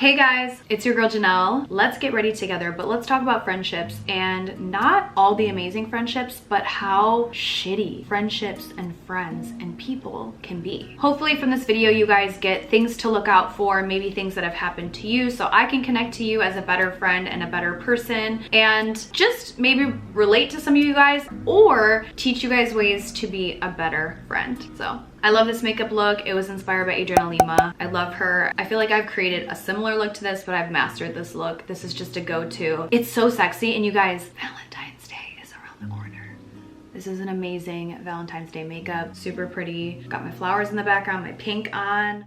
Hey guys, it's your girl Genelle. Let's get ready together, but let's talk about friendships, and not all the amazing friendships, but how shitty friendships and friends and people can be. Hopefully from this video you guys get things to look out for, maybe things that have happened to you, so I can connect to you as a better friend and a better person, and just maybe relate to some of you guys or teach you guys ways to be a better friend. So I love this makeup look. It was inspired by Genelle. I love her. I feel like I've created a similar look to this, but I've mastered this look. This is just a go-to. It's so sexy, and you guys, Valentine's Day is around the corner. This is an amazing Valentine's Day makeup. Super pretty. Got my flowers in the background, my pink on.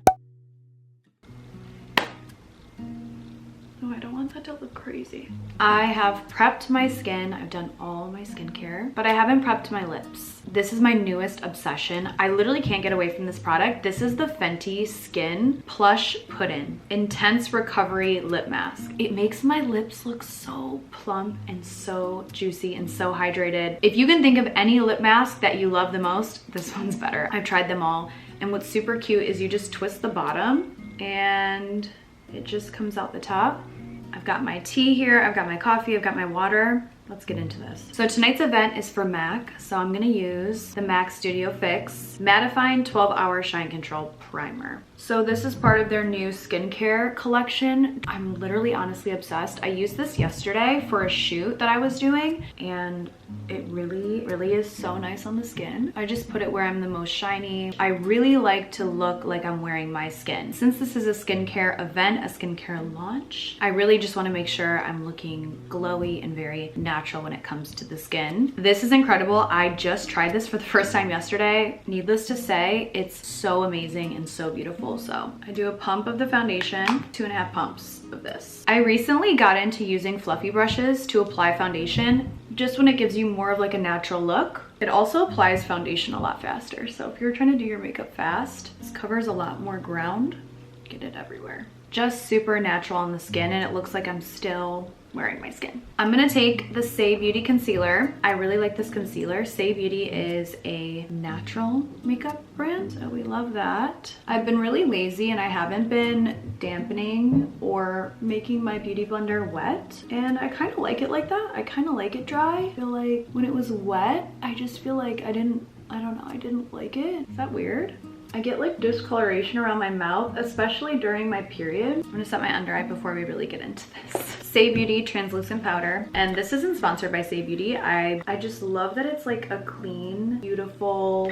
Oh, I don't want that to look crazy. I have prepped my skin. I've done all my skincare, but I haven't prepped my lips. This is my newest obsession. I literally can't get away from this product. This is the Fenty Skin Plush Put-In Intense Recovery Lip Mask. It makes my lips look so plump and so juicy and so hydrated. If you can think of any lip mask that you love the most, this one's better. I've tried them all, and what's super cute is you just twist the bottom and it just comes out the top. I've got my tea here, I've got my coffee, I've got my water. Let's get into this. So tonight's event is for MAC, so I'm gonna use the MAC Studio Fix Mattifying 12-Hour Shine Control Primer. So this is part of their new skincare collection. I'm literally honestly obsessed. I used this yesterday for a shoot that I was doing, and it really is so nice on the skin. I just put it where I'm the most shiny. I really like to look like I'm wearing my skin. Since this is a skincare event, a skincare launch, I really just wanna make sure I'm looking glowy and very natural when it comes to the skin. This is incredible. I just tried this for the first time yesterday. Needless to say, it's so amazing and so beautiful. So I do a pump of the foundation, 2.5 pumps of this. I recently got into using fluffy brushes to apply foundation, just when it gives you more of like a natural look. It also applies foundation a lot faster. So if you're trying to do your makeup fast, this covers a lot more ground. Get it everywhere. Just super natural on the skin, and it looks like I'm still wearing my skin. I'm gonna take the Say Beauty concealer. I really like this concealer. Say Beauty is a natural makeup brand, so we love that. I've been really lazy and I haven't been dampening or making my beauty blender wet, and I kind of like it like that. I kind of like it dry. I feel like when it was wet, I just feel like I don't know, I didn't like it. Is that weird? I get like discoloration around my mouth, especially during my period. I'm gonna set my under eye before we really get into this. Say Beauty translucent powder, and this isn't sponsored by Say Beauty. I just love that it's like a clean, beautiful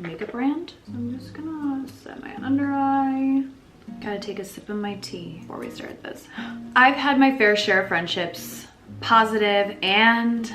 makeup brand. So I'm just gonna set my under eye. Gotta take a sip of my tea before we start this. I've had my fair share of friendships, positive and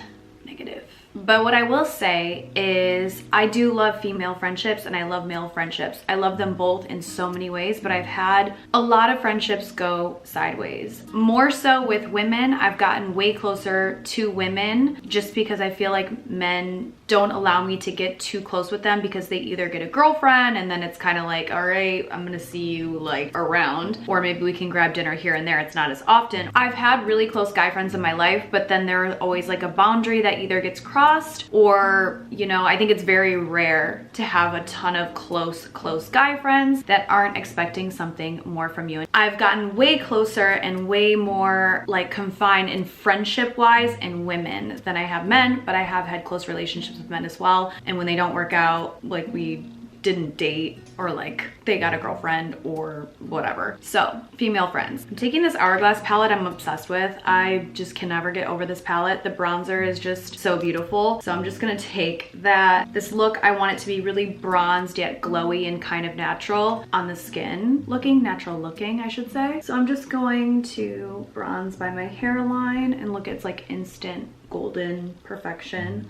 negative. But what I will say is I do love female friendships and I love male friendships. I love them both in so many ways, but I've had a lot of friendships go sideways. More so with women, I've gotten way closer to women just because I feel like men don't allow me to get too close with them because they either get a girlfriend and then it's kind of like, all right, I'm gonna see you like around, or maybe we can grab dinner here and there. It's not as often. I've had really close guy friends in my life, but then there's always like a boundary that either gets crossed or, you know, I think it's very rare to have a ton of close guy friends that aren't expecting something more from you. I've gotten way closer and way more like confined in friendship wise in women than I have men, but I have had close relationships with men as well. And when they don't work out, like we didn't date or like they got a girlfriend or whatever. So female friends. I'm taking this Hourglass palette I'm obsessed with. I just can never get over this palette. The bronzer is just so beautiful. So I'm just gonna take that. This look, I want it to be really bronzed yet glowy and kind of natural on the skin. Natural looking, I should say. So I'm just going to bronze by my hairline and look, it's like instant golden perfection.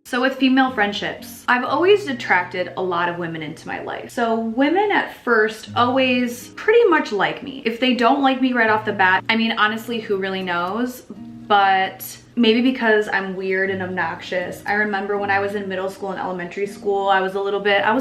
So with female friendships, I've always attracted a lot of women into my life. So women at first always pretty much like me. If they don't like me right off the bat, I mean, honestly, who really knows? But maybe because I'm weird and obnoxious. I remember when I was in middle school and elementary school, I was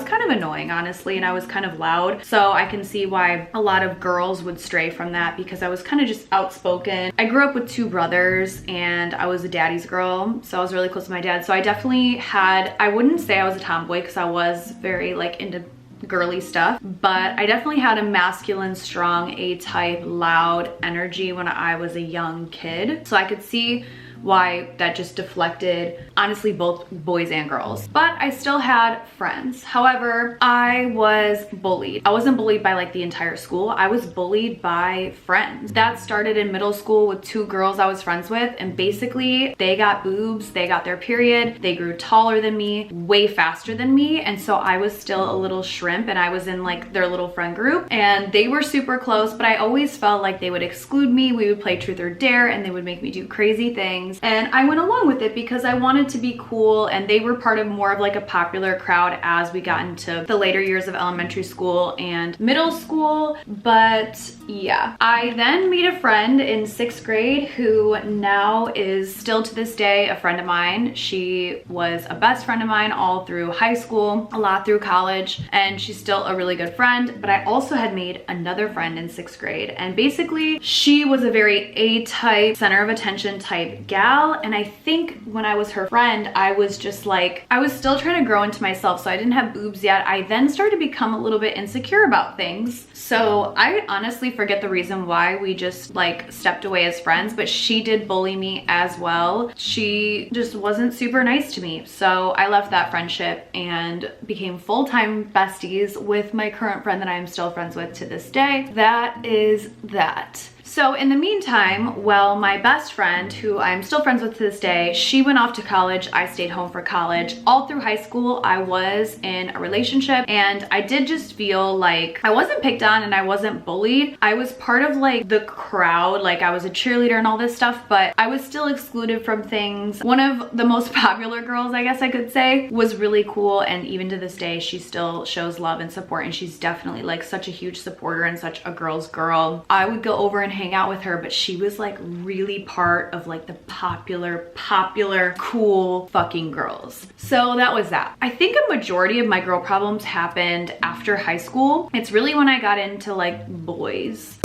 kind of annoying, honestly, and I was kind of loud. So I can see why a lot of girls would stray from that because I was kind of just outspoken. I grew up with 2 brothers and I was a daddy's girl, so I was really close to my dad. So I definitely had, I wouldn't say I was a tomboy because I was very like into girly stuff, but I definitely had a masculine, strong, A-type, loud energy when I was a young kid. So I could see why that just deflected, honestly, both boys and girls. But I still had friends. However, I was bullied. I wasn't bullied by like the entire school. I was bullied by friends. That started in middle school with 2 girls I was friends with, and basically they got boobs, they got their period, they grew taller than me, way faster than me, and so I was still a little shrimp, and I was in like their little friend group, and they were super close, but I always felt like they would exclude me. We would play truth or dare, and they would make me do crazy things. And I went along with it because I wanted to be cool, and they were part of more of like a popular crowd as we got into the later years of elementary school and middle school. But yeah, I then meet a friend in 6th grade who now is still to this day a friend of mine. She was a best friend of mine all through high school, a lot through college, and she's still a really good friend. But I also had made another friend in 6th grade, and basically she was a very A-type, center of attention type gal. And I think when I was her friend, I was just like, I was still trying to grow into myself, so I didn't have boobs yet. I then started to become a little bit insecure about things. So I honestly forget the reason why we just like stepped away as friends, but she did bully me as well. She just wasn't super nice to me. So I left that friendship and became full-time besties with my current friend that I am still friends with to this day. That is that. So in the meantime, well, my best friend, who I'm still friends with to this day, she went off to college. I stayed home for college. All through high school, I was in a relationship, and I did just feel like I wasn't picked on and I wasn't bullied. I was part of like the crowd, like I was a cheerleader and all this stuff, but I was still excluded from things. One of the most popular girls, I guess I could say, was really cool, and even to this day, she still shows love and support, and she's definitely like such a huge supporter and such a girl's girl. I would go over and hang out with her, but she was like really part of like the popular, cool fucking girls. So that was that. I think a majority of my girl problems happened after high school. It's really when I got into like boys.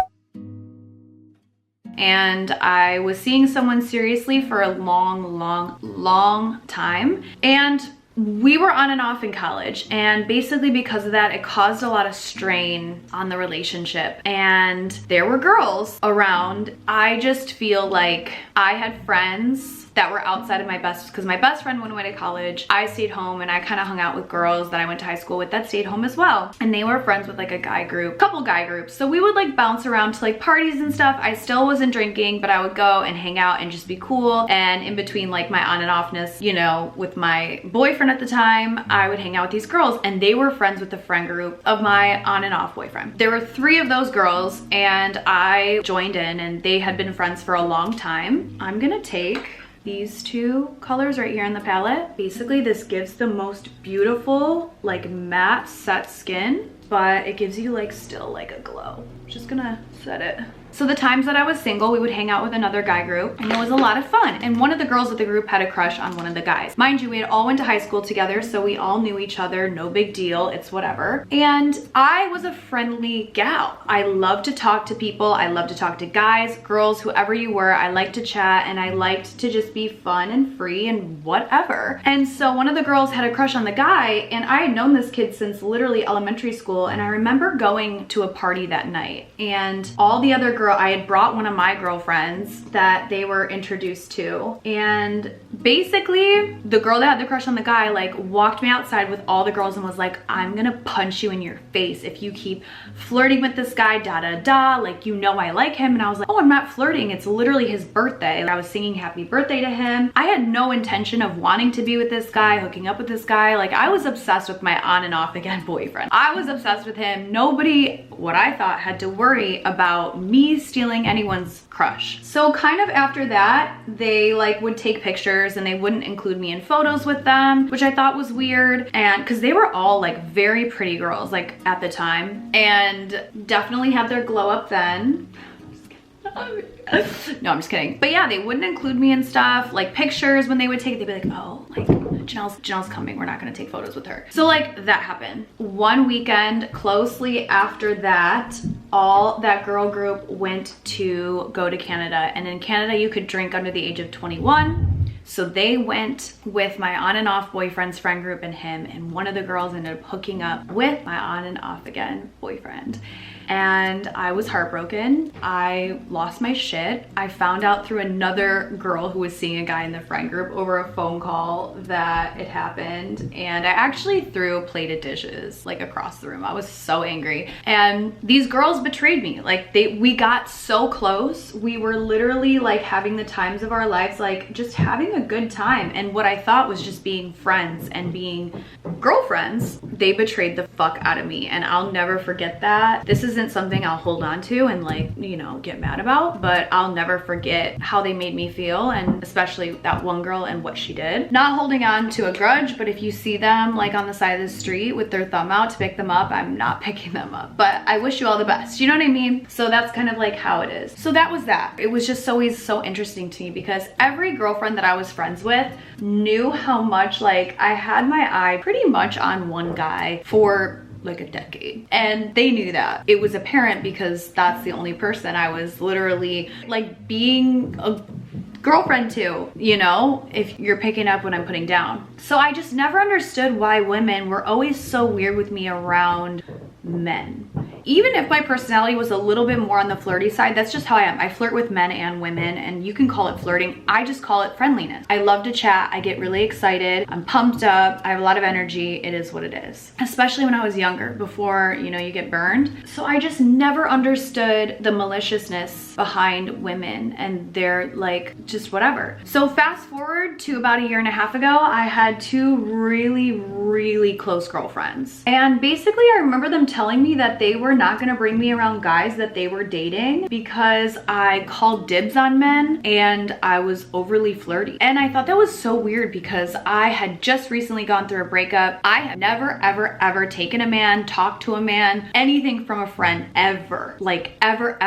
And I was seeing someone seriously for a long time. And we were on and off in college, and basically because of that, it caused a lot of strain on the relationship, and there were girls around. I just feel like I had friends that were outside of my best, because my best friend went away to college. I stayed home, and I kind of hung out with girls that I went to high school with that stayed home as well. And they were friends with like a guy group, couple guy groups. So we would like bounce around to like parties and stuff. I still wasn't drinking, but I would go and hang out and just be cool. And in between like my on and offness, you know, with my boyfriend at the time, I would hang out with these girls, and they were friends with the friend group of my on and off boyfriend. There were 3 of those girls, and I joined in, and they had been friends for a long time. I'm gonna take these 2 colors right here in the palette. Basically, this gives the most beautiful, like matte set skin, but it gives you like still like a glow. Just gonna set it. So the times that I was single, we would hang out with another guy group, and it was a lot of fun. And one of the girls of the group had a crush on one of the guys. Mind you, we had all went to high school together, so we all knew each other, no big deal, it's whatever. And I was a friendly gal. I love to talk to people. I love to talk to guys, girls, whoever you were. I liked to chat, and I liked to just be fun and free and whatever. And so one of the girls had a crush on the guy, and I had known this kid since literally elementary school. And I remember going to a party that night, and all the other I had brought one of my girlfriends that they were introduced to, and basically the girl that had the crush on the guy like walked me outside with all the girls and was like, I'm gonna punch you in your face if you keep flirting with this guy, da da da, like, you know I like him. And I was like, oh, I'm not flirting, it's literally his birthday. I was singing happy birthday to him. I had no intention of wanting to be with this guy, hooking up with this guy. Like, I was obsessed with my on and off again boyfriend. I was obsessed with him. Nobody, what I thought, had to worry about me stealing anyone's crush. So kind of after that, they like would take pictures, and they wouldn't include me in photos with them, which I thought was weird. And because they were all like very pretty girls like at the time, and definitely had their glow up then. No, I'm just kidding. But yeah, they wouldn't include me in stuff, like pictures when they would take it, they'd be like, oh, like Genelle's coming, we're not gonna take photos with her. So like that happened. One weekend closely after that, all that girl group went to go to Canada, and in Canada you could drink under the age of 21. So they went with my on and off boyfriend's friend group and him, and one of the girls ended up hooking up with my on and off again boyfriend. And I was heartbroken. I lost my shit. I found out through another girl who was seeing a guy in the friend group over a phone call that it happened. And I actually threw plated dishes like across the room. I was so angry. And these girls betrayed me. Like we got so close. We were literally like having the times of our lives, like just having a good time. And what I thought was just being friends and being girlfriends, they betrayed the fuck out of me. And I'll never forget that. This isn't something I'll hold on to and like, you know, get mad about, but I'll never forget how they made me feel, and especially that one girl and what she did. Not holding on to a grudge, but if you see them like on the side of the street with their thumb out to pick them up, I'm not picking them up, but I wish you all the best. You know what I mean? So that's kind of like how it is. So that was that. It was just always so interesting to me because every girlfriend that I was friends with knew how much like I had my eye pretty much on one guy for like a decade, and they knew that. It was apparent because that's the only person I was literally like being a girlfriend to, you know, if you're picking up what I'm putting down. So I just never understood why women were always so weird with me around men. Even if my personality was a little bit more on the flirty side, that's just how I am. I flirt with men and women, and you can call it flirting. I just call it friendliness. I love to chat. I get really excited. I'm pumped up. I have a lot of energy. It is what it is. Especially when I was younger, before, you know, you get burned. So I just never understood the maliciousness behind women and their like, just whatever. So fast forward to about a year and a half ago, I had two really close girlfriends. And basically I remember them telling me that they were not gonna bring me around guys that they were dating because I called dibs on men and I was overly flirty. And I thought that was so weird because I had just recently gone through a breakup. I had never ever taken a man, talked to a man, anything from a friend ever. Like ever.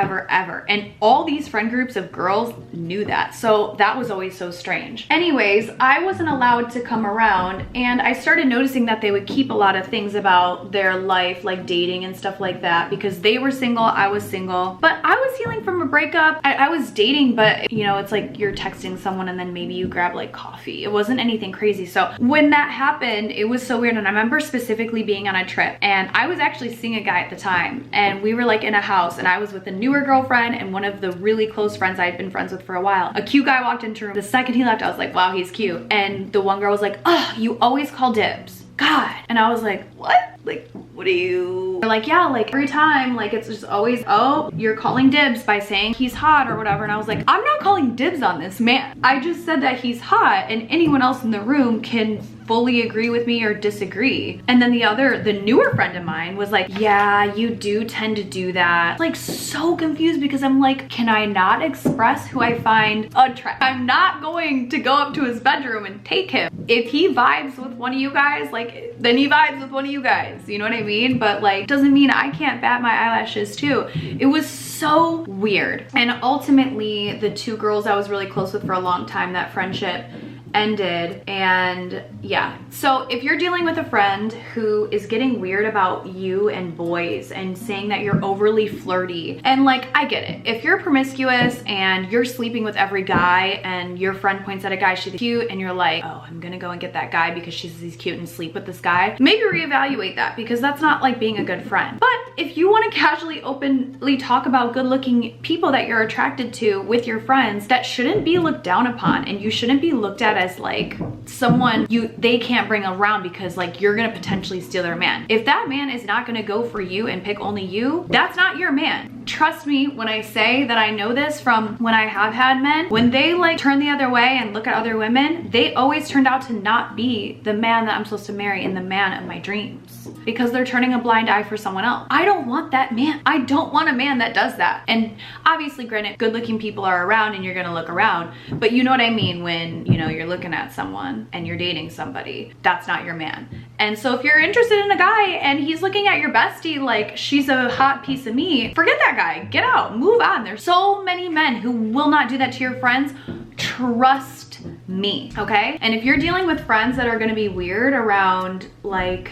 And all these friend groups of girls knew that. So that was always so strange. Anyways, I wasn't allowed to come around, and I started noticing that they would keep a lot of things about their life, like dating and stuff like that, because they were single, I was single. But I was healing from a breakup. I was dating, but you know, it's like you're texting someone and then maybe you grab like coffee. It wasn't anything crazy. So when that happened, it was so weird. And I remember specifically being on a trip, and I was actually seeing a guy at the time, and we were like in a house, and I was with a newer girlfriend and one of the really close friends I had been friends with for a while. A cute guy walked into the room. The second he left, I was like, wow, he's cute. And the one girl was like, oh, you always call dibs. God. And I was like, what? Like, what are you? They're like, yeah, like every time, like it's just always, oh, you're calling dibs by saying he's hot or whatever. And I was like, I'm not calling dibs on this man. I just said that he's hot, and anyone else in the room can fully agree with me or disagree. And then the newer friend of mine was like, yeah, you do tend to do that. Like so confused because I'm like, can I not express who I find attractive? I'm not going to go up to his bedroom and take him. If he vibes with one of you guys, like then he vibes with one of you guys. You know what I mean? But like, doesn't mean I can't bat my eyelashes too. It was so weird. And ultimately the two girls I was really close with for a long time, that friendship ended. And yeah, so if you're dealing with a friend who is getting weird about you and boys and saying that you're overly flirty, and like, I get it. If you're promiscuous and you're sleeping with every guy and your friend points at a guy she's cute and you're like, oh, I'm gonna go and get that guy because he's cute and sleep with this guy, maybe reevaluate that, because that's not like being a good friend. But if you want to casually openly talk about good looking people that you're attracted to with your friends, that shouldn't be looked down upon, and you shouldn't be looked at as like someone they can't bring around because like you're gonna potentially steal their man. If that man is not gonna go for you and pick only you, that's not your man. Trust me when I say that I know this from when I have had men. When they like turn the other way and look at other women, they always turned out to not be the man that I'm supposed to marry and the man of my dreams, because they're turning a blind eye for someone else. I don't want that man. I don't want a man that does that. And obviously, granted, good looking people are around and you're gonna look around, but you know what I mean when, you know, you're looking at someone and you're dating somebody, that's not your man. And so if you're interested in a guy and he's looking at your bestie like she's a hot piece of meat, forget that guy, get out, move on. There's so many men who will not do that to your friends. Trust me, okay? And if you're dealing with friends that are gonna be weird around like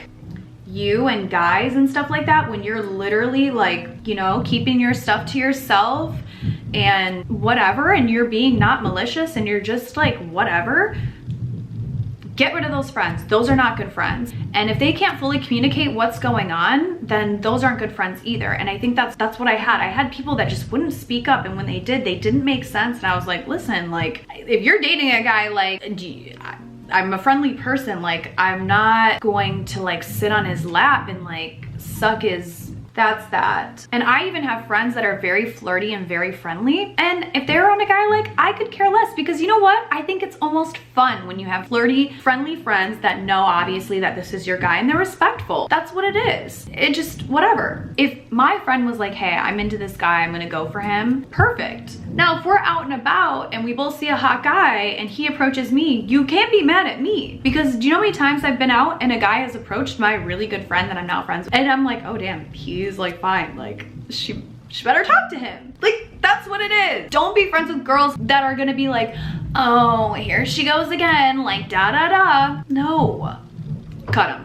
you and guys and stuff like that, when you're literally like, you know, keeping your stuff to yourself and whatever, and you're being not malicious and you're just like whatever, get rid of those friends. Those are not good friends. And if they can't fully communicate what's going on, then those aren't good friends either. And I think that's what I had. I had people that just wouldn't speak up, and when they did, they didn't make sense. And I was like, listen, like, if you're dating a guy, like, I'm a friendly person, like, I'm not going to like sit on his lap and like suck his, that's that. And I even have friends that are very flirty and very friendly, and if they're on a guy, like, I could care less, because you know what? I think it's almost fun when you have flirty, friendly friends that know obviously that this is your guy and they're respectful. That's what it is. It just, whatever. If my friend was like, hey, I'm into this guy, I'm gonna go for him, perfect. Now, if we're out and about and we both see a hot guy and he approaches me, you can't be mad at me, because do you know how many times I've been out and a guy has approached my really good friend that I'm now friends with, and I'm like, oh damn, he's like fine, like she better talk to him. Like, that's what it is. Don't be friends with girls that are gonna be like, oh, here she goes again, like da da da. No, cut them.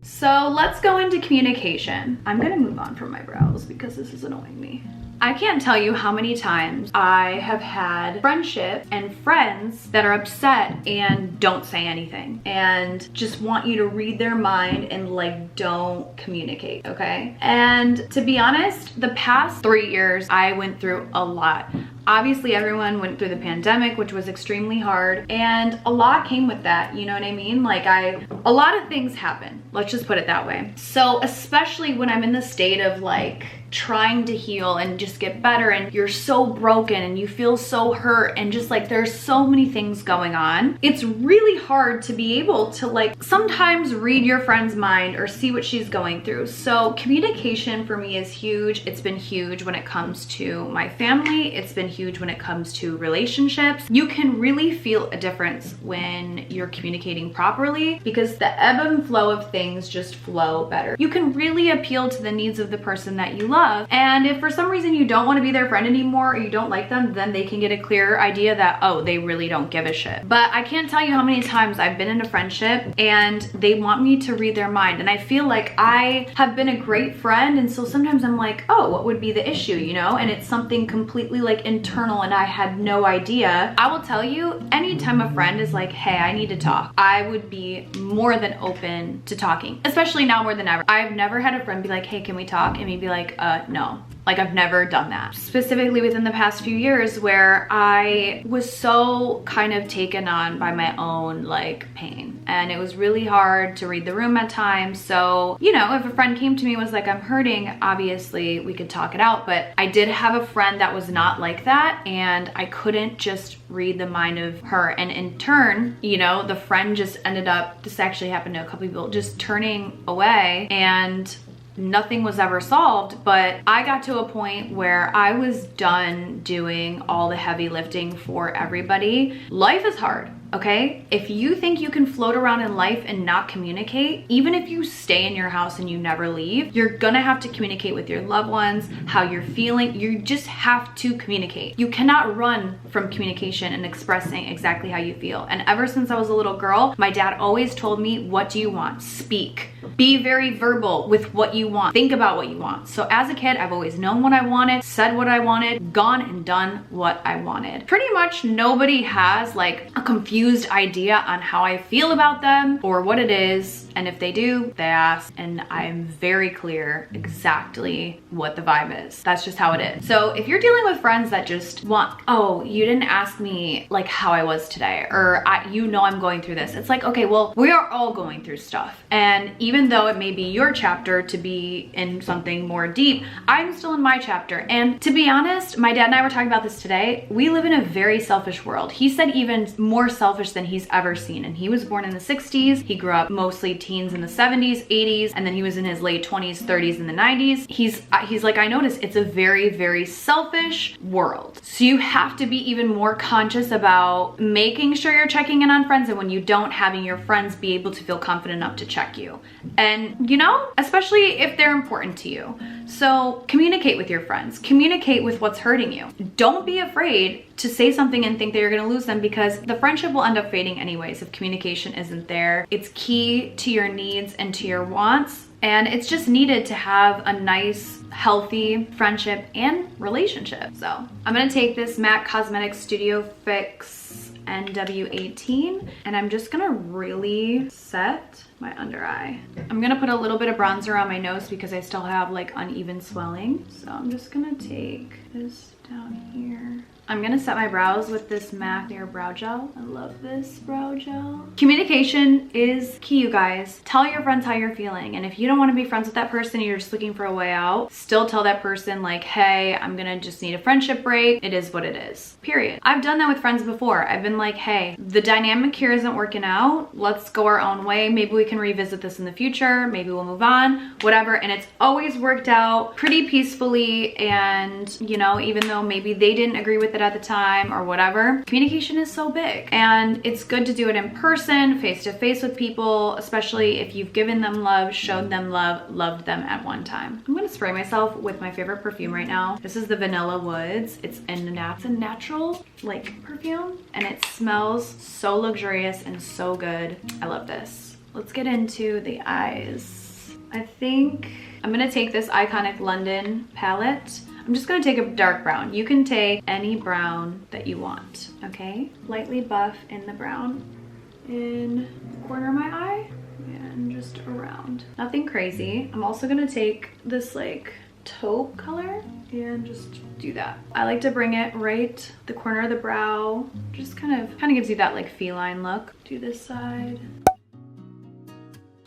So let's go into communication. I'm gonna move on from my brows because this is annoying me. I can't tell you how many times I have had friendship and friends that are upset and don't say anything and just want you to read their mind and like don't communicate, okay? And to be honest, the past 3 years I went through a lot. Obviously everyone went through the pandemic, which was extremely hard, and a lot came with that, you know what I mean? Like a lot of things happen, let's just put it that way. So especially when I'm in the state of like trying to heal and just get better, and you're so broken and you feel so hurt, and just like there's so many things going on, it's really hard to be able to like sometimes read your friend's mind or see what she's going through. So communication for me is huge. It's been huge when it comes to my family. It's been huge when it comes to relationships. You can really feel a difference when you're communicating properly, because the ebb and flow of things just flow better. You can really appeal to the needs of the person that you love. And if for some reason you don't want to be their friend anymore, or you don't like them, then they can get a clearer idea that, oh, they really don't give a shit. But I can't tell you how many times I've been in a friendship and they want me to read their mind, and I feel like I have been a great friend, and so sometimes I'm like, oh, what would be the issue, you know? And it's something completely like internal and I had no idea. I will tell you, anytime a friend is like, hey, I need to talk, I would be more than open to talking, especially now more than ever. I've never had a friend be like, hey, can we talk? And me be like, no. Like, I've never done that. Specifically within the past few years, where I was so kind of taken on by my own like pain, and it was really hard to read the room at times. So, you know, if a friend came to me and was like, I'm hurting, obviously we could talk it out. But I did have a friend that was not like that, and I couldn't just read the mind of her. And in turn, you know, the friend just ended up, this actually happened to a couple people, just turning away, and nothing was ever solved. But I got to a point where I was done doing all the heavy lifting for everybody. Life is hard. Okay, if you think you can float around in life and not communicate, even if you stay in your house and you never leave, you're gonna have to communicate with your loved ones, how you're feeling. You just have to communicate. You cannot run from communication and expressing exactly how you feel. And ever since I was a little girl, my dad always told me, what do you want? Speak. Be very verbal with what you want. Think about what you want. So as a kid, I've always known what I wanted, said what I wanted, gone and done what I wanted. Pretty much nobody has like a confused idea on how I feel about them or what it is. And if they do, they ask, and I'm very clear exactly what the vibe is. That's just how it is. So if you're dealing with friends that just want, oh, you didn't ask me like how I was today, or you know I'm going through this. It's like, okay, well, we are all going through stuff. And even though it may be your chapter to be in something more deep, I'm still in my chapter. And to be honest, my dad and I were talking about this today. We live in a very selfish world. He said even more selfish than he's ever seen. And he was born in the 60s. He grew up mostly teens in the 70s, 80s, and then he was in his late 20s, 30s, and the 90s. He's like, I noticed it's a very, very selfish world. So you have to be even more conscious about making sure you're checking in on friends, and when you don't, having your friends be able to feel confident enough to check you. And you know, especially if they're important to you. So communicate with your friends, communicate with what's hurting you. Don't be afraid to say something and think that you're gonna lose them, because the friendship will end up fading anyways if communication isn't there. It's key to your needs and to your wants. And it's just needed to have a nice, healthy friendship and relationship. So I'm gonna take this MAC Cosmetics Studio Fix NW18 and I'm just gonna really set my under eye. I'm gonna put a little bit of bronzer on my nose because I still have like uneven swelling. So I'm just gonna take this down here. I'm gonna set my brows with this MAC Clear Brow Gel. I love this brow gel. Communication is key, you guys. Tell your friends how you're feeling. And if you don't wanna be friends with that person, you're just looking for a way out, still tell that person like, hey, I'm gonna just need a friendship break. It is what it is, period. I've done that with friends before. I've been like, hey, the dynamic here isn't working out. Let's go our own way. Maybe we can revisit this in the future. Maybe we'll move on, whatever. And it's always worked out pretty peacefully. And you know, even though maybe they didn't agree with it at the time or whatever, communication is so big, and it's good to do it in person, face to face with people, especially if you've given them love, showed them love, loved them at one time. I'm gonna spray myself with my favorite perfume right now. This is the Vanilla Woods. It's a natural like perfume, and it smells so luxurious and so good. I love this. Let's get into the eyes. I think I'm gonna take this Iconic London palette. I'm just gonna take a dark brown. You can take any brown that you want, okay? Lightly buff in the brown, in the corner of my eye, and just around. Nothing crazy. I'm also gonna take this like taupe color and just do that. I like to bring it right the corner of the brow. Just kind of gives you that like feline look. Do this side.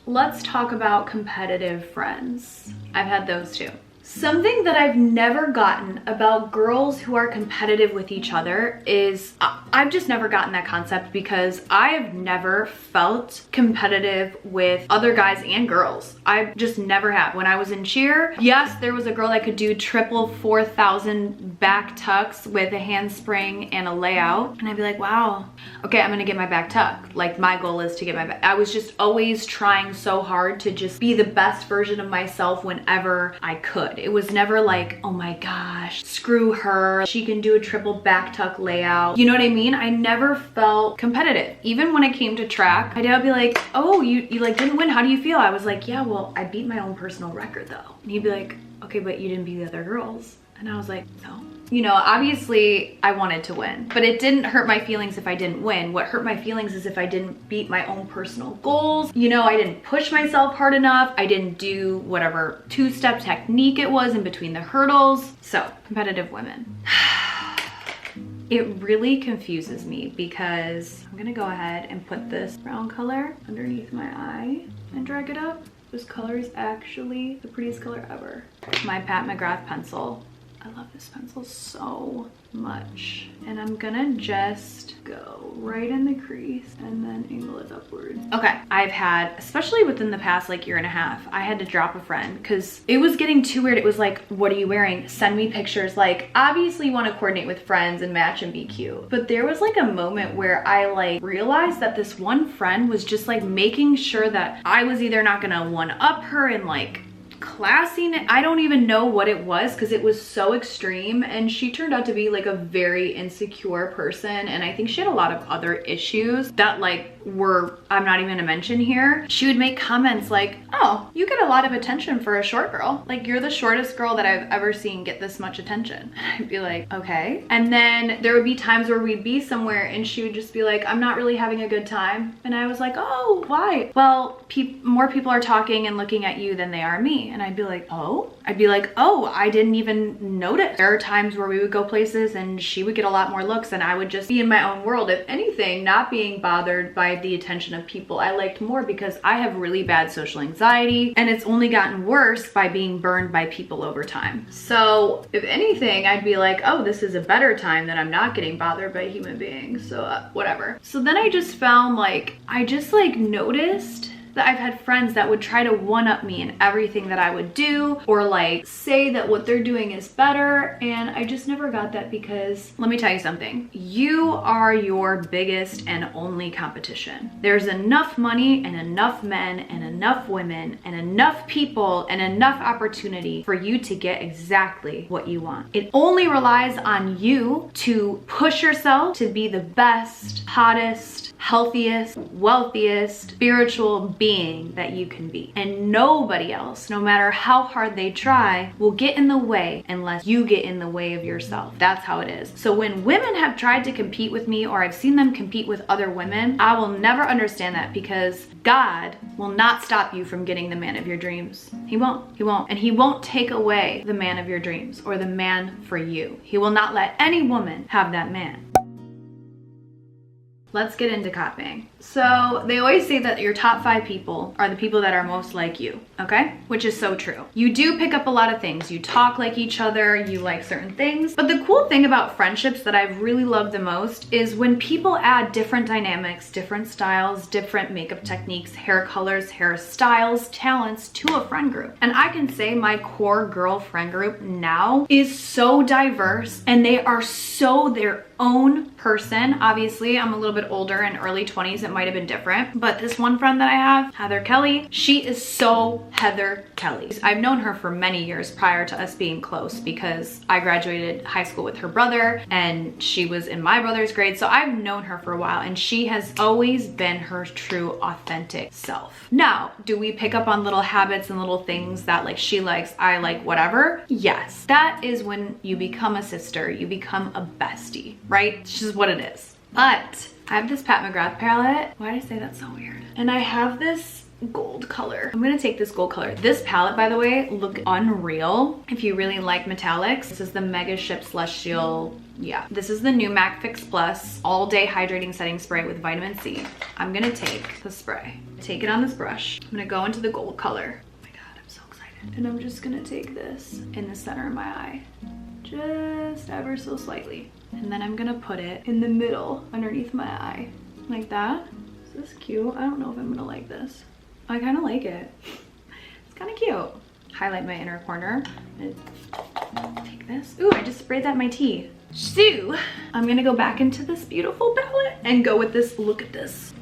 Let's talk about competitive friends. I've had those too. Something that I've never gotten about girls who are competitive with each other is, I've just never gotten that concept, because I've never felt competitive with other guys and girls. I just never have. When I was in cheer, yes, there was a girl that could do triple 4,000 back tucks with a handspring and a layout. And I'd be like, wow, okay, I'm gonna get my back tuck. Like my goal is to get my back. I was just always trying so hard to just be the best version of myself whenever I could. It was never like, oh my gosh, screw her, she can do a triple back tuck layout. You know what I mean? I never felt competitive. Even when it came to track, my dad would be like, oh, you like didn't win, how do you feel? I was like, yeah, well, I beat my own personal record though. And he'd be like, okay, but you didn't beat the other girls. And I was like, no. You know, obviously I wanted to win, but it didn't hurt my feelings if I didn't win. What hurt my feelings is if I didn't beat my own personal goals. You know, I didn't push myself hard enough. I didn't do whatever two-step technique it was in between the hurdles. So, competitive women. It really confuses me, because I'm gonna go ahead and put this brown color underneath my eye and drag it up. This color is actually the prettiest color ever. My Pat McGrath pencil. I love this pencil so much. And I'm gonna just go right in the crease and then angle it upward. Okay, I've had, especially within the past like year and a half, I had to drop a friend because it was getting too weird. It was like, what are you wearing? Send me pictures. Like, obviously you want to coordinate with friends and match and be cute. But there was like a moment where I like realized that this one friend was just like making sure that I was either not gonna one up her and like classiness. I don't even know what it was, because it was so extreme, and she turned out to be like a very insecure person, and I think she had a lot of other issues that like were, I'm not even gonna mention here. She would make comments like, oh, you get a lot of attention for a short girl. Like, you're the shortest girl that I've ever seen get this much attention. And I'd be like, okay. And then there would be times where we'd be somewhere and she would just be like, I'm not really having a good time. And I was like, oh, why? Well, more people are talking and looking at you than they are me. And I'd be like, oh? I'd be like, oh, I didn't even notice. There are times where we would go places and she would get a lot more looks and I would just be in my own world. If anything, not being bothered by the attention of people I liked more, because I have really bad social anxiety and it's only gotten worse by being burned by people over time. So if anything, I'd be like, oh, this is a better time that I'm not getting bothered by human beings. So whatever. So then I just found like, I just like noticed that I've had friends that would try to one-up me in everything that I would do, or like say that what they're doing is better, and I just never got that, because let me tell you something. You are your biggest and only competition. There's enough money and enough men and enough women and enough people and enough opportunity for you to get exactly what you want. It only relies on you to push yourself to be the best, hottest, healthiest, wealthiest, spiritual being that you can be. And nobody else, no matter how hard they try, will get in the way unless you get in the way of yourself. That's how it is. So when women have tried to compete with me, or I've seen them compete with other women, I will never understand that, because God will not stop you from getting the man of your dreams. He won't. He won't. And he won't take away the man of your dreams or the man for you. He will not let any woman have that man. Let's get into copying. So they always say that your top 5 people are the people that are most like you, okay? Which is so true. You do pick up a lot of things. You talk like each other, you like certain things. But the cool thing about friendships that I've really loved the most is when people add different dynamics, different styles, different makeup techniques, hair colors, hairstyles, talents to a friend group. And I can say my core girl friend group now is so diverse, and they are so their own person. Obviously, I'm a little bit older, in early 20s, it might have been different. But this one friend that I have, Heather Kelly, she is so Heather Kelly. I've known her for many years prior to us being close, because I graduated high school with her brother and she was in my brother's grade. So I've known her for a while, and she has always been her true, authentic self. Now, do we pick up on little habits and little things that like she likes, I like, whatever? Yes. That is when you become a sister, you become a bestie, right? It's just what it is. But I have this Pat McGrath palette. Why did I say that so weird? And I have this gold color. I'm gonna take this gold color. This palette, by the way, look unreal if you really like metallics. This is the Mega Ship Celestial. Yeah, this is the new MAC Fix Plus All Day Hydrating Setting Spray with vitamin C. I'm gonna take the spray, take it on this brush. I'm gonna go into the gold color. Oh my God, I'm so excited. And I'm just gonna take this in the center of my eye, just ever so slightly. And then I'm gonna put it in the middle underneath my eye, like that. Is this cute? I don't know if I'm gonna like this. I kind of like it. It's kind of cute. Highlight my inner corner. Take this. Ooh, I just sprayed that in my tea. So I'm gonna go back into this beautiful palette and go with this. Look at this.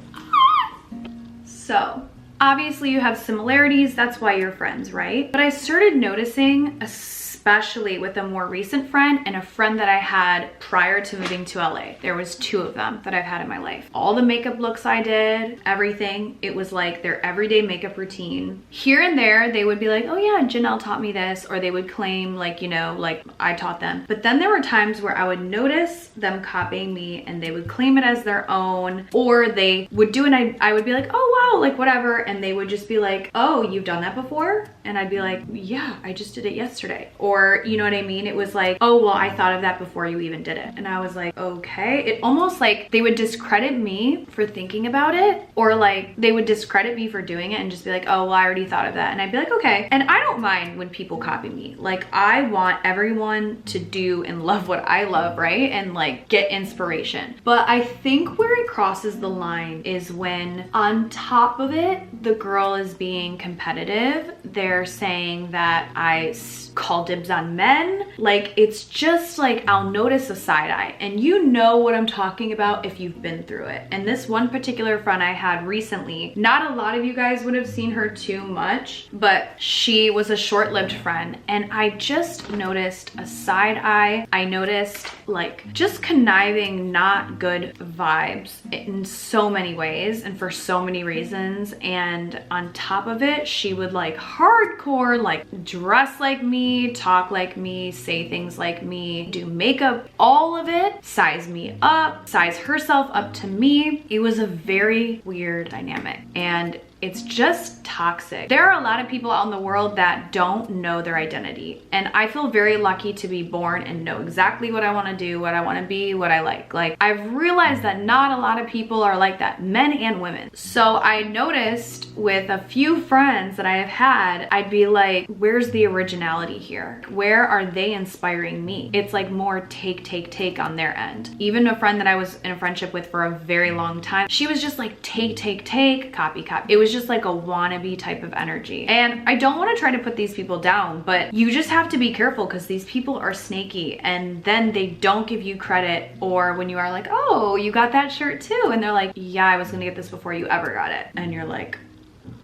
So obviously you have similarities. That's why you're friends, right? But I started noticing, especially with a more recent friend and a friend that I had prior to moving to LA. There was 2 of them that I've had in my life. All the makeup looks I did, everything, it was like their everyday makeup routine. Here and there, they would be like, oh yeah, Genelle taught me this, or they would claim like, you know, like I taught them. But then there were times where I would notice them copying me and they would claim it as their own, or they would do it and I would be like, oh wow, like whatever. And they would just be like, oh, you've done that before? And I'd be like, yeah, I just did it yesterday. Or, you know what I mean? It was like, oh, well, I thought of that before you even did it. And I was like, okay. It almost like they would discredit me for thinking about it, or like they would discredit me for doing it and just be like, oh, well, I already thought of that. And I'd be like, okay. And I don't mind when people copy me. Like, I want everyone to do and love what I love, right? And like get inspiration. But I think where it crosses the line is when on top of it, the girl is being competitive. They're saying that I call dibs on men. Like, it's just like, I'll notice a side eye, and you know what I'm talking about if you've been through it. And this one particular friend I had recently, not a lot of you guys would have seen her too much, but she was a short-lived friend, and I just noticed a side eye. I noticed like just conniving, not good vibes in so many ways and for so many reasons. And on top of it, she would like hardcore like dress like me, talk like me, say things like me, do makeup, all of it, size me up, size herself up to me. It was a very weird dynamic, and it's just toxic. There are a lot of people out in the world that don't know their identity. And I feel very lucky to be born and know exactly what I want to do, what I want to be, what I like. Like, I've realized that not a lot of people are like that, men and women. So I noticed with a few friends that I have had, I'd be like, where's the originality here? Where are they inspiring me? It's like more take on their end. Even a friend that I was in a friendship with for a very long time, she was just like take, copy. It was was just like a wannabe type of energy. And I don't want to try to put these people down, but you just have to be careful because these people are snaky, and then they don't give you credit. Or when you are like, oh, you got that shirt too, and they're like, yeah, I was gonna get this before you ever got it. And you're like,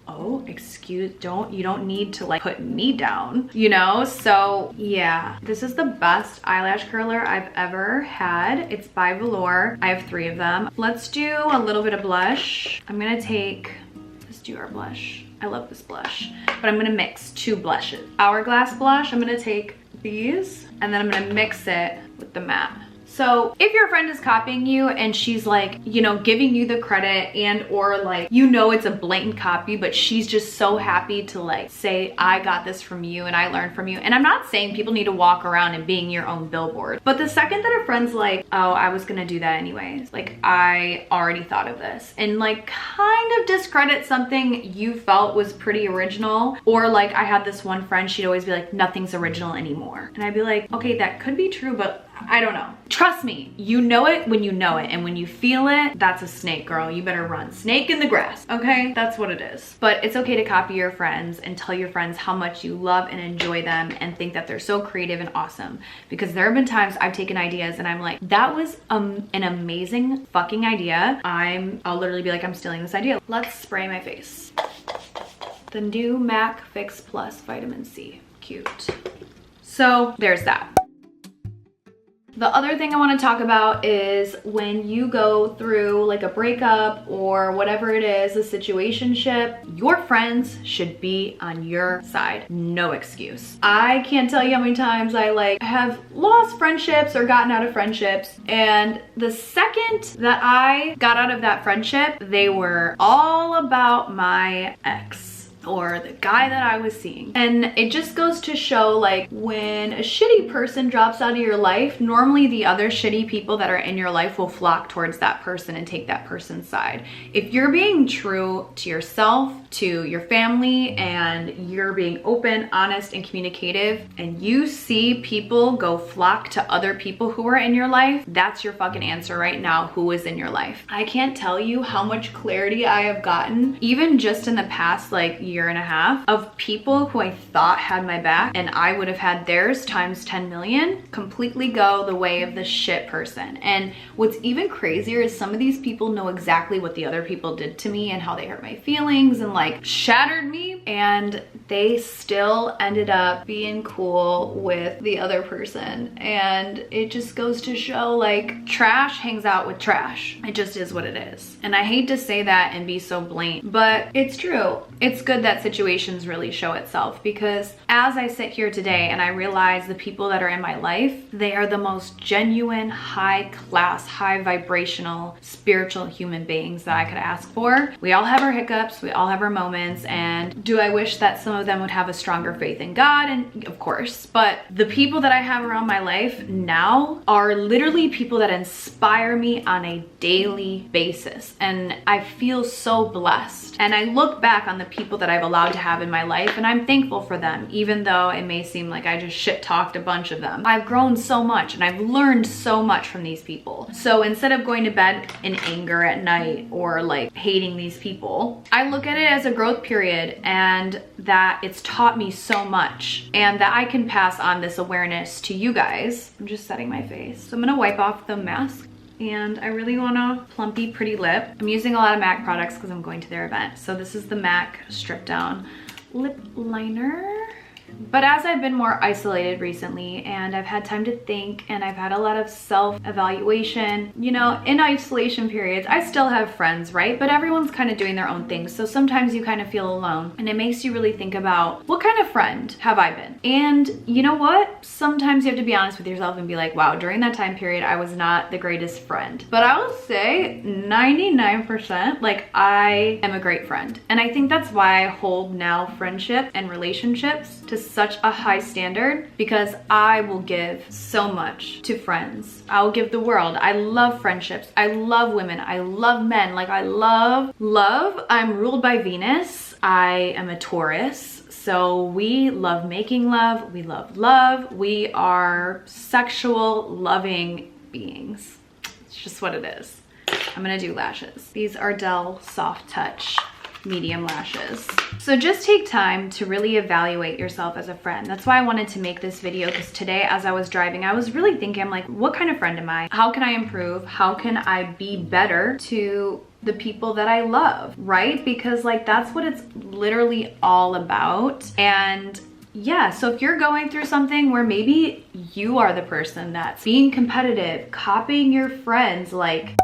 oh, you don't need to like put me down, you know? So yeah, this is the best eyelash curler I've ever had. It's by Velour. I have 3 of them. Let's do a little bit of blush. Let's do our blush. I love this blush, but I'm gonna mix 2 blushes. Hourglass blush, I'm gonna take these and then I'm gonna mix it with the matte. So if your friend is copying you and she's like, you know, giving you the credit and or like, you know, it's a blatant copy, but she's just so happy to like say, I got this from you and I learned from you. And I'm not saying people need to walk around and being your own billboard, but the second that a friend's like, oh, I was gonna do that anyways, like I already thought of this, and like kind of discredit something you felt was pretty original. Or like I had this one friend, she'd always be like, nothing's original anymore. And I'd be like, okay, that could be true, but I don't know. Trust me, you know it when you know it, and when you feel it, that's a snake, girl. You better run. Snake in the grass, okay? That's what it is. But it's okay to copy your friends and tell your friends how much you love and enjoy them and think that they're so creative and awesome. Because there have been times I've taken ideas and I'm like, that was an amazing fucking idea. I'll literally be like, I'm stealing this idea. Let's spray my face. The new MAC Fix Plus Vitamin C. Cute. So there's that. The other thing I want to talk about is when you go through like a breakup or whatever it is, a situationship, your friends should be on your side. No excuse. I can't tell you how many times I like have lost friendships or gotten out of friendships, and the second that I got out of that friendship, they were all about my ex or the guy that I was seeing. And it just goes to show, like, when a shitty person drops out of your life, normally the other shitty people that are in your life will flock towards that person and take that person's side. If you're being true to yourself, to your family, and you're being open, honest, and communicative, and you see people go flock to other people who are in your life, that's your fucking answer right now, who is in your life. I can't tell you how much clarity I have gotten, even just in the past like year and a half, of people who I thought had my back and I would have had theirs times 10 million completely go the way of the shit person. And what's even crazier is some of these people know exactly what the other people did to me and how they hurt my feelings and like shattered me, and they still ended up being cool with the other person. And it just goes to show, like, trash hangs out with trash. It just is what it is. And I hate to say that and be so blatant, but it's true. It's good that situations really show itself, because as I sit here today and I realize the people that are in my life, they are the most genuine, high class, high vibrational, spiritual human beings that I could ask for. We all have our hiccups, we all have our moments, and do I wish that some of them would have a stronger faith in God? And of course, but the people that I have around my life now are literally people that inspire me on a daily basis, and I feel so blessed. And I look back on the people that I've allowed to have in my life and I'm thankful for them, even though it may seem like I just shit talked a bunch of them. I've grown so much and I've learned so much from these people. So instead of going to bed in anger at night or like hating these people, I look at it as a growth period, and that it's taught me so much, and that I can pass on this awareness to you guys. I'm just setting my face. So I'm gonna wipe off the mask, and I really want a plumpy, pretty lip. I'm using a lot of MAC products because I'm going to their event. So this is the MAC Strip Down Lip Liner. But as I've been more isolated recently and I've had time to think and I've had a lot of self-evaluation, you know, in isolation periods, I still have friends, right? But everyone's kind of doing their own things. So sometimes you kind of feel alone, and it makes you really think about, what kind of friend have I been? And you know what? Sometimes you have to be honest with yourself and be like, wow, during that time period, I was not the greatest friend. But I will say 99%, like, I am a great friend. And I think that's why I hold now friendship and relationships to such a high standard, because I will give so much to friends. I'll give the world. I love friendships. I love women. I love men. Like, I love love. I'm ruled by Venus. I am a Taurus. So we love making love. We love love. We are sexual, loving beings. It's just what it is. I'm gonna do lashes. These are Dell Soft Touch medium lashes. So just take time to really evaluate yourself as a friend. That's why I wanted to make this video, because today as I was driving, I was really thinking, I'm like, what kind of friend am I? How can I improve? How can I be better to the people that I love, right? Because like, that's what it's literally all about. And yeah, so if you're going through something where maybe you are the person that's being competitive, copying your friends, like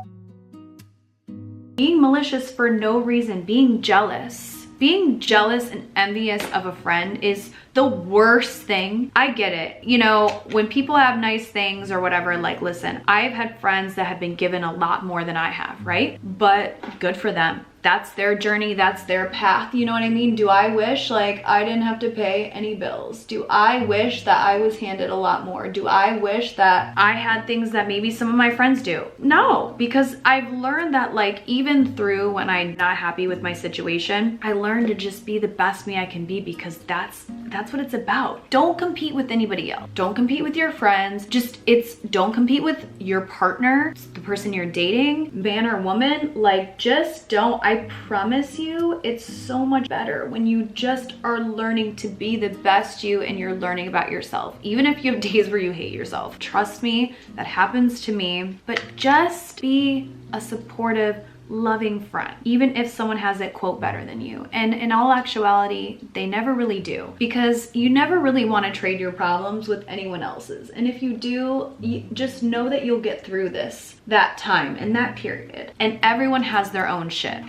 being malicious for no reason, being jealous and envious of a friend is the worst thing. I get it. You know, when people have nice things or whatever, like, listen, I've had friends that have been given a lot more than I have, right? But good for them. That's their journey, that's their path, you know what I mean? Do I wish like I didn't have to pay any bills? Do I wish that I was handed a lot more? Do I wish that I had things that maybe some of my friends do? No, because I've learned that like even through when I'm not happy with my situation, I learned to just be the best me I can be, because that's what it's about. Don't compete with anybody else. Don't compete with your friends. Don't compete with your partner, the person you're dating, man or woman. Like, just don't. I promise you, it's so much better when you just are learning to be the best you and you're learning about yourself. Even if you have days where you hate yourself. Trust me, that happens to me. But just be a supportive, loving friend, even if someone has it quote better than you. And in all actuality, they never really do, because you never really want to trade your problems with anyone else's. And if you do, you just know that you'll get through that time and that period. And everyone has their own shit.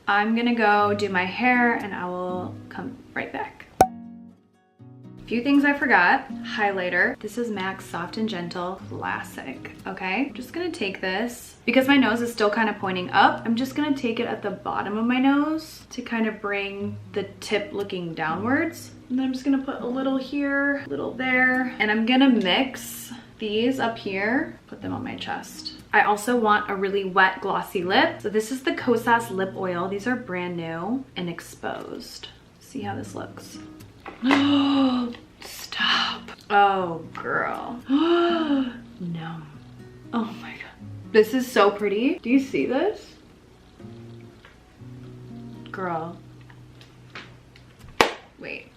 I'm gonna go do my hair and I will come right back. Few things I forgot. Highlighter. This is MAC's Soft and Gentle Classic, okay? I'm just gonna take this, because my nose is still kind of pointing up, I'm just gonna take it at the bottom of my nose to kind of bring the tip looking downwards. And then I'm just gonna put a little here, a little there, and I'm gonna mix these up here, put them on my chest. I also want a really wet, glossy lip. So this is the Kosas lip oil. These are brand new and exposed. See how this looks. Stop. Oh, girl. No. Oh my God. This is so pretty. Do you see this? Girl. Wait.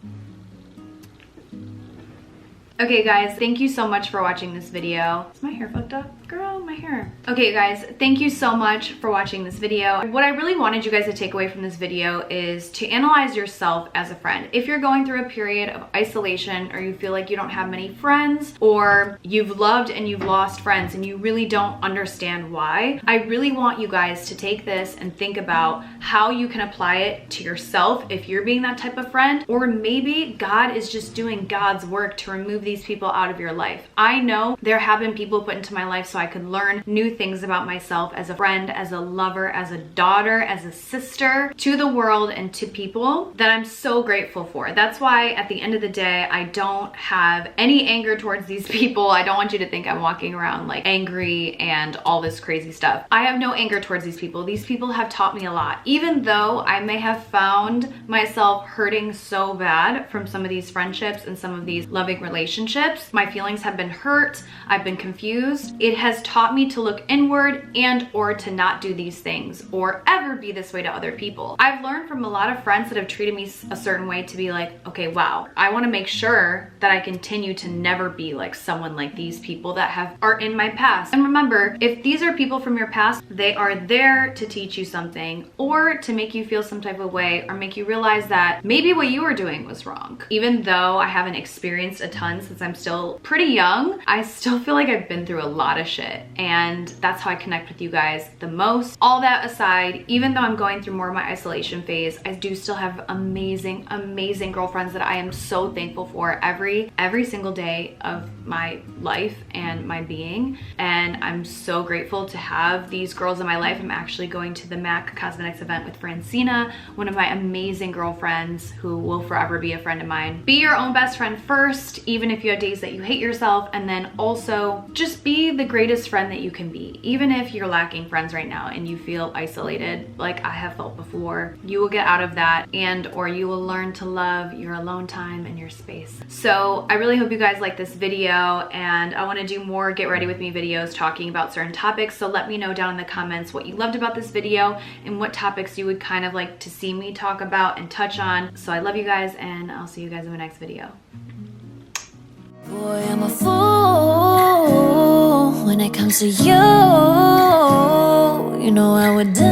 Okay guys, thank you so much for watching this video. Is my hair fucked up? Girl, my hair. Okay guys, thank you so much for watching this video. What I really wanted you guys to take away from this video is to analyze yourself as a friend. If you're going through a period of isolation, or you feel like you don't have many friends, or you've loved and you've lost friends and you really don't understand why, I really want you guys to take this and think about how you can apply it to yourself if you're being that type of friend, or maybe God is just doing God's work to remove these people out of your life. I know there have been people put into my life so I could learn new things about myself as a friend, as a lover, as a daughter, as a sister, to the world and to people, that I'm so grateful for. That's why at the end of the day, I don't have any anger towards these people. I don't want you to think I'm walking around like angry and all this crazy stuff. I have no anger towards these people. These people have taught me a lot. Even though I may have found myself hurting so bad from some of these friendships and some of these loving relationships, my feelings have been hurt, I've been confused. It has taught me to look inward and or to not do these things or ever be this way to other people. I've learned from a lot of friends that have treated me a certain way to be like, okay, wow, I want to make sure that I continue to never be like someone like these people that are in my past. And remember, if these are people from your past, they are there to teach you something or to make you feel some type of way or make you realize that maybe what you were doing was wrong. Even though I haven't experienced a ton since I'm still pretty young, I still feel like I've been through a lot of shit, and that's how I connect with you guys the most. All that aside, even though I'm going through more of my isolation phase, I do still have amazing, amazing girlfriends that I am so thankful for every single day of my life and my being, and I'm so grateful to have these girls in my life. I'm actually going to the MAC Cosmetics event with Francina, one of my amazing girlfriends who will forever be a friend of mine. Be your own best friend first, even if if you have days that you hate yourself, and then also just be the greatest friend that you can be. Even if you're lacking friends right now and you feel isolated, like I have felt before, you will get out of that, and or you will learn to love your alone time and your space. So I really hope you guys like this video, and I want to do more get ready with me videos talking about certain topics. So let me know down in the comments what you loved about this video and what topics you would kind of like to see me talk about and touch on. So I love you guys, and I'll see you guys in my next video. Boy, I'm a fool when it comes to you. You know I would do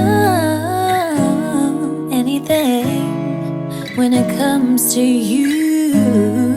anything when it comes to you.